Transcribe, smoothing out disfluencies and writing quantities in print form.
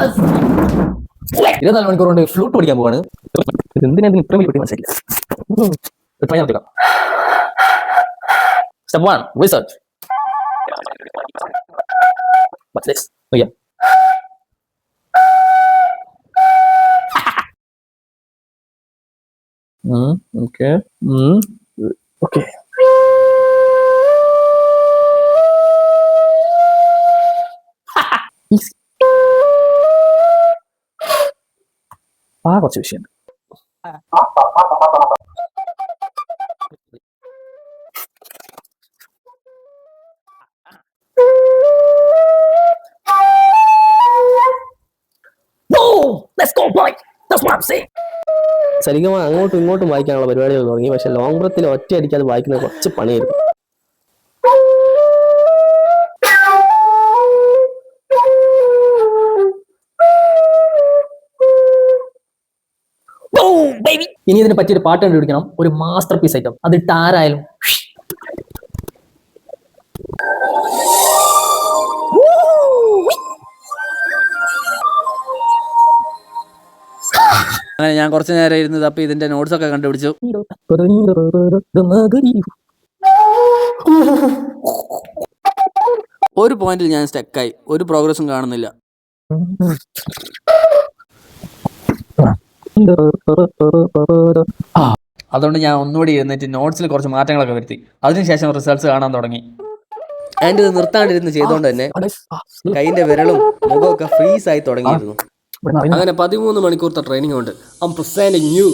24 മണിക്കൂർ കൊണ്ട് ഫ്ലൂട്ട് പഠിക്കാൻ പോവാണ്. എന്തിനാ ഇത്രയും വലിയ മനസ്സിലായില്ല. ട്രൈ നടത്തുക. Step 1, research. What's this? Oh yeah. Okay. Okay. Easy. കുറച്ച് വിഷയം. സരിഗമ അങ്ങോട്ടും ഇങ്ങോട്ടും വായിക്കാനുള്ള പരിപാടികൾ തുടങ്ങി. പക്ഷെ ലോങ് ബ്രത്തിൽ ഒറ്റ അടിക്കാതെ വായിക്കുന്നത് കുറച്ച് പണിയായിരുന്നു. ഇനി ഇതിനെ പറ്റിയൊരു പാട്ട് കണ്ടുപിടിക്കണം. ഒരു മാസ്റ്റർ പീസ് ഐറ്റം. അതിട്ട് ആരായാലും അങ്ങനെ ഞാൻ കുറച്ച് നേരം ഇരുന്ന് തപ്പി ഇതിന്റെ നോട്ട്സ് ഒക്കെ കണ്ടുപിടിച്ചു. ഒരു പോയിന്റിൽ ഞാൻ സ്റ്റക്കായി. ഒരു പ്രോഗ്രസും കാണുന്നില്ല. അതുകൊണ്ട് ഞാൻ ഒന്നുകൂടി ഇരുന്നിട്ട് നോട്ട്സിൽ കുറച്ച് മാറ്റങ്ങളൊക്കെ വരുത്തി. അതിനുശേഷം റിസൾട്ട്സ് കാണാൻ തുടങ്ങി. ആൻഡ് ഇത് നിർത്താണ്ടിരുന്ന് ചെയ്തുകൊണ്ട് തന്നെ കൈയിന്റെ വിരലും മുഖമൊക്കെ ഫ്രീസ് ആയി തുടങ്ങിയിരുന്നു. അങ്ങനെ 13 മണിക്കൂറത്തെ ട്രെയിനിങ് കൊണ്ട് ഐ ആം പ്രസന്റിംഗ് യു